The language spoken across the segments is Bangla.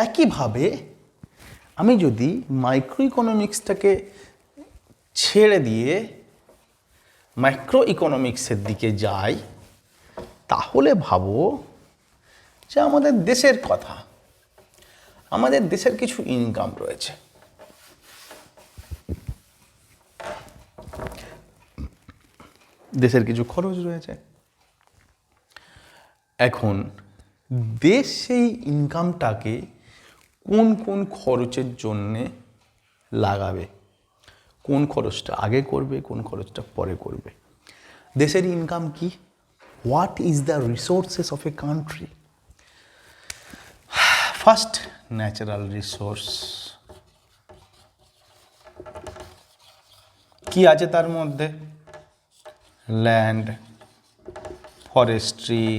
একইভাবে আমি যদি মাইক্রো ইকোনমিক্সটাকে ছেড়ে দিয়ে ম্যাক্রো ইকোনমিক্সের দিকে যাই, তাহলে ভাবো যে আমাদের দেশের কথা। আমাদের দেশের কিছু ইনকাম রয়েছে, দেশের কিছু খরচ রয়েছে। এখন দেশ সেই ইনকামটাকে কোন কোন খরচের জন্যে লাগাবে, কোন খরচটা আগে করবে, কোন খরচটা পরে করবে। দেশের ইনকাম কি? What is the resources of a country? First, natural resource. কি আছে তার মধ্যে? Land, forestry,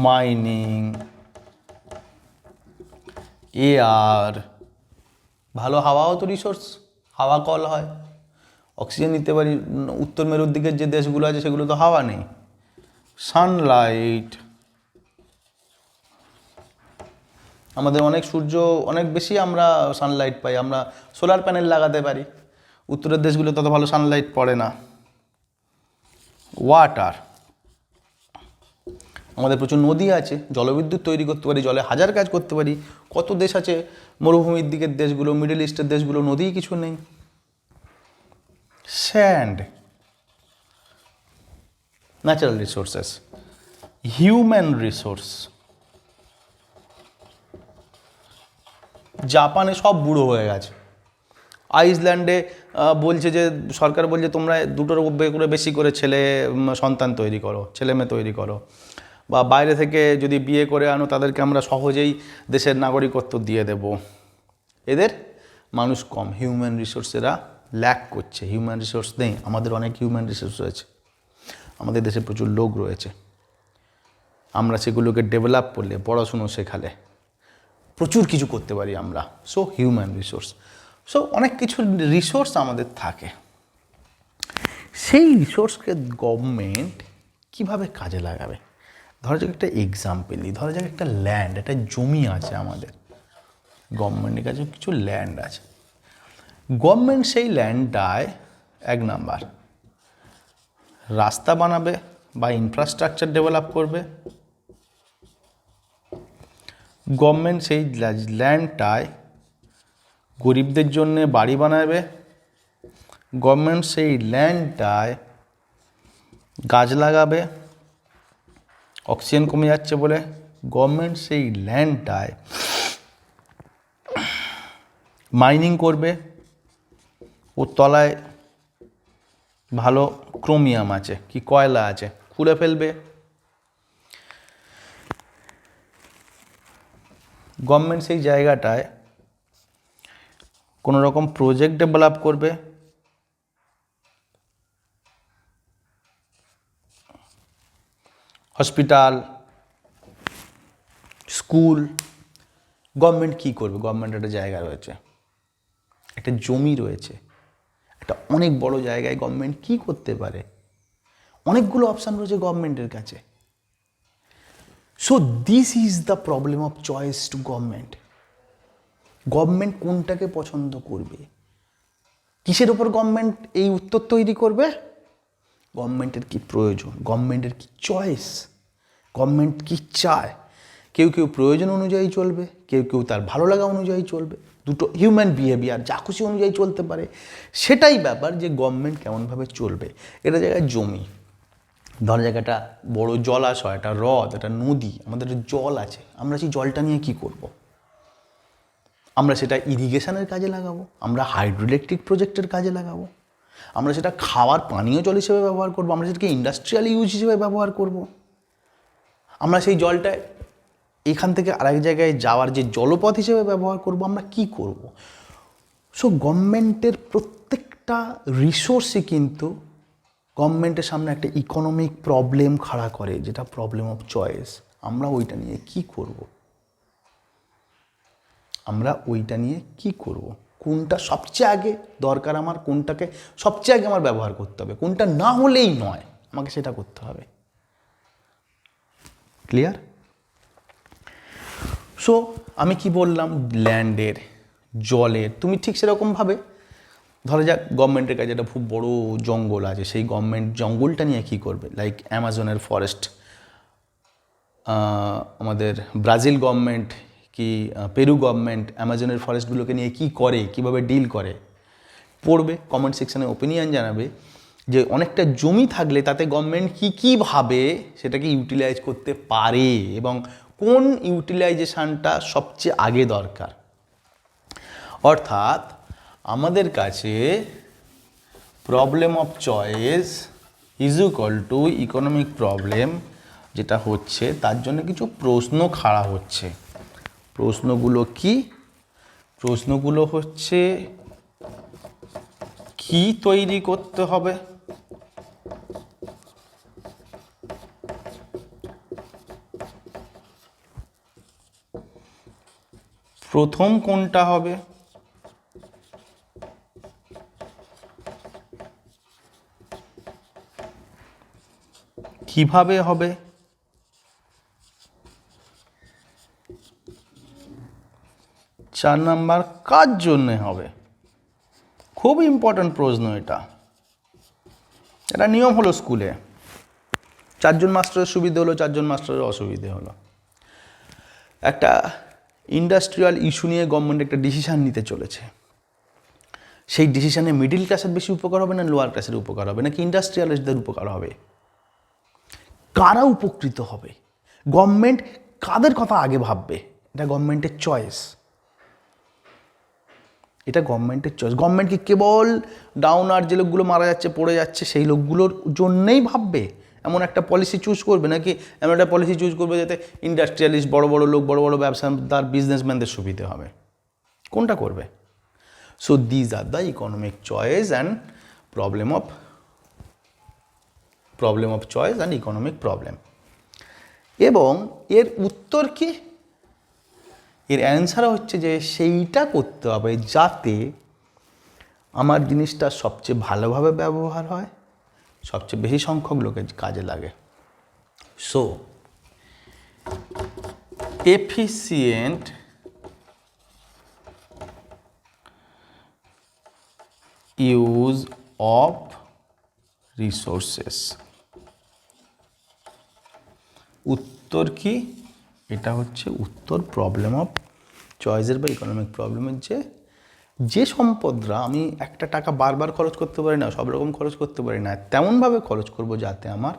mining, air. ভালো হাওয়াও তো রিসোর্স, হাওয়া কল হয়, অক্সিজেন নিতে পারি। উত্তর মেরুর দিকের যে দেশগুলো আছে সেগুলো তো হাওয়া নেই। সানলাইট, আমাদের অনেক সূর্য অনেক বেশি আমরা সানলাইট পাই, আমরা সোলার প্যানেল লাগাতে পারি। উত্তরের দেশগুলো তত ভালো সানলাইট পড়ে না। ওয়াটার, আমাদের প্রচুর নদী আছে, জলবিদ্যুৎ তৈরি করতে পারি, জলে হাজার কাজ করতে পারি। কত দেশ আছে মরুভূমির দিকের দেশগুলো, মিডল ইস্টের দেশগুলো, নদীই কিছু নেই। Sand, natural resources. Human resource, জাপানে সব বুড়ো হয়ে গেছে। আইসল্যান্ডে বলছে যে সরকার বলছে তোমরা দুটোর করে বেশি করে ছেলে সন্তান তৈরি করো, ছেলে মেয়ে তৈরি করো, বা বাইরে থেকে যদি বিয়ে করে আনো তাদেরকে আমরা সহজেই দেশের নাগরিকত্ব দিয়ে দেব। এদের মানুষ কম, হিউম্যান রিসোর্সেরা ল্যাক করছে, হিউম্যান রিসোর্স নেই। আমাদের অনেক হিউম্যান রিসোর্স রয়েছে, আমাদের দেশে প্রচুর লোক রয়েছে। আমরা সেগুলোকে ডেভেলপ করলে, পড়াশুনো শেখালে প্রচুর কিছু করতে পারি আমরা। সো হিউম্যান রিসোর্স, সো অনেক কিছু রিসোর্স আমাদের থাকে। সেই রিসোর্সকে গভর্নমেন্ট কীভাবে কাজে লাগাবে? ধরা যাক একটা এক্সাম্পল দিই, ধরা যাক একটা ল্যান্ড, একটা জমি আছে আমাদের, গভর্নমেন্টের কাছে কিছু ল্যান্ড আছে। গভর্নমেন্ট সেই ল্যান্ডটায় 1 নাম্বার রাস্তা বানাবে বা ইনফ্রাস্ট্রাকচার ডেভেলপ করবে। গভর্নমেন্ট সেই ল্যান্ডটায় গরিবদের জন্য বাড়ি বানাবে। গভর্নমেন্ট সেই ল্যান্ডটায় গাছ লাগাবে, অক্সিজেন কমে যাচ্ছে বলে। গভর্নমেন্ট সেই ল্যান্ডটায় মাইনিং করবে, ওর তলায় ভালো ক্রোমিয়াম আছে কি কয়লা আছে, খুঁড়ে ফেলবে। গভর্নমেন্ট সেই জায়গাটায় কোনো রকম প্রজেক্ট ডেভেলপ করবে, হসপিটাল, স্কুল। গভর্নমেন্ট কী করবে? গভর্নমেন্ট একটা জায়গা রয়েছে, একটা জমি রয়েছে, একটা অনেক বড় জায়গায় গভর্নমেন্ট কী করতে পারে? অনেকগুলো অপশান রয়েছে গভর্নমেন্টের কাছে। So this is the problem of choice two government. Government কোনটাকে পছন্দ করবে? কিসের ওপর গভর্নমেন্ট এই উত্তর তৈরি করবে? গভর্নমেন্টের কি প্রয়োজন, গভর্নমেন্টের কি চয়েস, গভর্নমেন্ট কি চায়। কেউ কেউ প্রয়োজন অনুযায়ী চলবে, কেউ কেউ তার ভালো লাগা অনুযায়ী চলবে। দুটো হিউম্যান বিহেভিয়ার, যা খুশি অনুযায়ী চলতে পারে। সেটাই ব্যাপার যে গভর্নমেন্ট কেমনভাবে চলবে। এটা জায়গায় জমি, ধর জায়গাটা বড় জলাশয়, একটা হ্রদ, একটা নদী, আমাদের জল আছে, আমরা সেই জলটা নিয়ে কি করব? আমরা সেটা ইরিগেশনের কাজে লাগাবো, আমরা হাইড্রো ইলেকট্রিক প্রজেক্টের কাজে লাগাবো, আমরা সেটা খাওয়ার পানীয় জল হিসেবে ব্যবহার করবো, আমরা সেটাকে ইন্ডাস্ট্রিয়াল ইউজ হিসেবে ব্যবহার করব। আমরা সেই জলটা এখান থেকে আরেক জায়গায় যাওয়ার যে জলপথ হিসেবে ব্যবহার করব। আমরা কি করব? সো গভর্নমেন্টের প্রত্যেকটা রিসোর্সই কিন্তু গভর্নমেন্টের সামনে একটা ইকোনমিক প্রবলেম খাড়া করে, যেটা প্রবলেম অফ চয়েস। আমরা ওইটা নিয়ে কি করব? আমরা ওইটা নিয়ে কি করব? কোনটা সবচেয়ে আগে দরকার আমার, কোনটাকে সবচেয়ে আগে আমার ব্যবহার করতে হবে, কোনটা না হলেই নয়, আমাকে সেটা করতে হবে। ক্লিয়ার? সো আমি কি বললাম, ল্যান্ডের, জলের, তুমি ঠিক সেরকমভাবে ধরা যাক গভর্নমেন্টের কাছে একটা খুব বড় জঙ্গল আছে, সেই গভর্নমেন্ট জঙ্গলটা নিয়ে কী করবে, লাইক অ্যামাজনের ফরেস্ট, আমাদের ব্রাজিল গভর্নমেন্ট কি পেরু গভর্নমেন্ট অ্যামাজনের ফরেস্টগুলোকে নিয়ে কী করে, কীভাবে ডিল করে, পড়বে, কমেন্ট সেকশানে ওপিনিয়ন জানাবে যে অনেকটা জমি থাকলে তাতে গভর্নমেন্ট কী ভাবে সেটাকে ইউটিলাইজ করতে পারে এবং কোন ইউটিলাইজেশানটা সবচেয়ে আগে দরকার। অর্থাৎ আমাদের কাছে problem of choice is equal to economic problem যেটা হচ্ছে, তার জন্য কিছু প্রশ্ন খাড়া হচ্ছে। প্রশ্নগুলো কি? প্রশ্নগুলো হচ্ছে কি তৈরি করতে হবে, প্রথম কোনটা হবে, কিভাবে হবে, 4 নাম্বার কার জন্যে হবে। খুব ইম্পর্ট্যান্ট প্রশ্ন এটা। এটা নিয়ম হলো স্কুলে, 4 জন মাস্টারের সুবিধে হলো, 4 জন মাস্টারের অসুবিধে হলো। একটা ইন্ডাস্ট্রিয়াল ইস্যু নিয়ে গভর্নমেন্ট একটা ডিসিশান নিতে চলেছে। সেই ডিসিশানে মিডিল ক্লাসের বেশি উপকার হবে না লোয়ার ক্লাসের উপকার হবে, নাকি ইন্ডাস্ট্রিয়ালিস্টদের উপকার হবে? কারা উপকৃত হবে? গভর্নমেন্ট কাদের কথা আগে ভাববে? এটা গভর্নমেন্টের চয়েস। এটা গভর্নমেন্টের চয়েস। গভর্নমেন্ট কি কেবল ডাউনার যে লোকগুলো মারা যাচ্ছে পড়ে যাচ্ছে সেই লোকগুলোর জন্যেই ভাববে? এমন একটা পলিসি চুজ করবে, নাকি এমন একটা পলিসি চুজ করবে যাতে ইন্ডাস্ট্রিয়ালিস্ট, বড় বড় লোক, বড় বড় ব্যবসাদার, বিজনেসম্যানদের সুবিধে হবে? কোনটা করবে? So these are the economic choice and problem of choice and economic problem. এবং এর উত্তর কি? এর অ্যান্সার হচ্ছে যে সেইটা করতে হবে যাতে আমার জিনিসটা সবচেয়ে ভালোভাবে ব্যবহার হয়, সবচেয়ে বেশি সংখ্যক লোকের কাজে লাগে। So efficient use of resources. উত্তর কি? এটা হচ্ছে উত্তর প্রবলেম অফ চয়েসের বা ইকোনমিক প্রবলেমের, যে সম্পদরা আমি একটা টাকা বারবার খরচ করতে পারি না, সব রকম খরচ করতে পারি না, তেমনভাবে খরচ করব যাতে আমার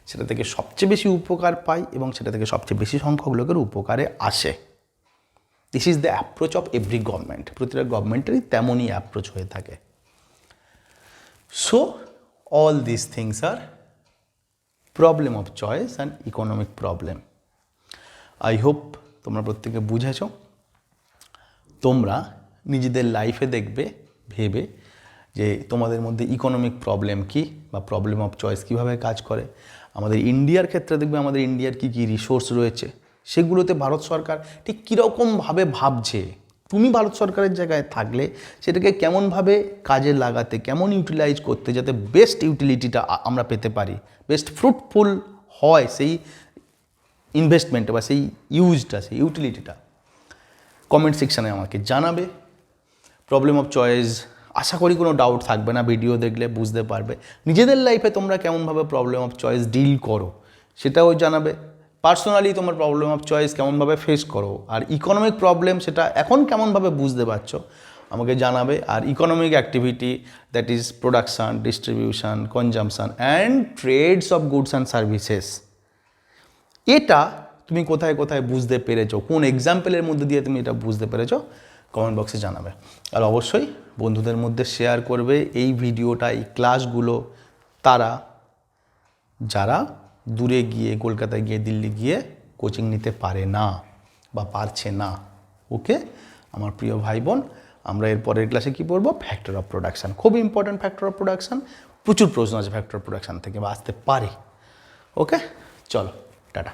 সেটা থেকে সবচেয়ে বেশি উপকার পাই এবং সেটা থেকে সবচেয়ে বেশি সংখ্যক লোকের উপকারে আসে। This is the approach of every government. প্রতিটা গভর্নমেন্টেরই তেমনই অ্যাপ্রোচ হয়ে থাকে। সো অল দিস থিংস আর problem of choice and economic problem. I hope তোমরা প্রত্যেকে বুঝেছ। তোমরা নিজেদের লাইফে দেখবে ভেবে যে তোমাদের মধ্যে ইকোনমিক প্রবলেম কি বা প্রবলেম অফ চয়েস কীভাবে কাজ করে। আমাদের ইন্ডিয়ার ক্ষেত্রে দেখবে আমাদের ইন্ডিয়ার কী কী রিসোর্স রয়েছে, সেগুলোতে ভারত সরকার ঠিক কীরকমভাবে ভাবছে। তুমি ভারত সরকারের জায়গায় থাকলে সেটাকে কেমনভাবে কাজে লাগাতে, কেমন ইউটিলাইজ করতে যাতে বেস্ট ইউটিলিটিটা আমরা পেতে পারি, বেস্ট ফ্রুটফুল হয় সেই ইনভেস্টমেন্টটা বা সেই ইউজটা, সেই ইউটিলিটিটা কমেন্ট সেকশানে আমাকে জানাবে। প্রবলেম অফ চয়েস আশা করি কোনো ডাউট থাকবে না, ভিডিও দেখলে বুঝতে পারবে। নিজেদের লাইফে তোমরা কেমনভাবে প্রবলেম অফ চয়েস ডিল করো সেটাও জানাবে। পার্সোনালি তোমার প্রবলেম অফ চয়েস কেমনভাবে ফেস করো, আর ইকোনমিক প্রবলেম সেটা এখন কেমনভাবে বুঝতে পারছো আমাকে জানাবে। আর economic activity that is production, distribution, consumption and trades of goods and services, এটা তুমি কোথায় কোথায় বুঝতে পেরেছো, কোন এক্সাম্পলের মধ্যে দিয়ে তুমি এটা বুঝতে পেরেছো কমেন্ট বক্সে জানাবে। আর অবশ্যই বন্ধুদের মধ্যে শেয়ার করবে এই ভিডিওটা, এই ক্লাসগুলো, তারা যারা দূরে গিয়ে কলকাতায় গিয়ে দিল্লি গিয়ে কোচিং নিতে পারে না বা পারছে না। ওকে আমার প্রিয় ভাই বোন, আমরা এর পরের ক্লাসে কী পড়বো? Factor of production. খুব ইম্পর্ট্যান্ট ফ্যাক্টর অফ প্রোডাকশান, প্রচুর প্রশ্ন আছে ফ্যাক্টর অফ প্রোডাকশান থেকে বা আসতে পারে। ওকে চলো টাটা।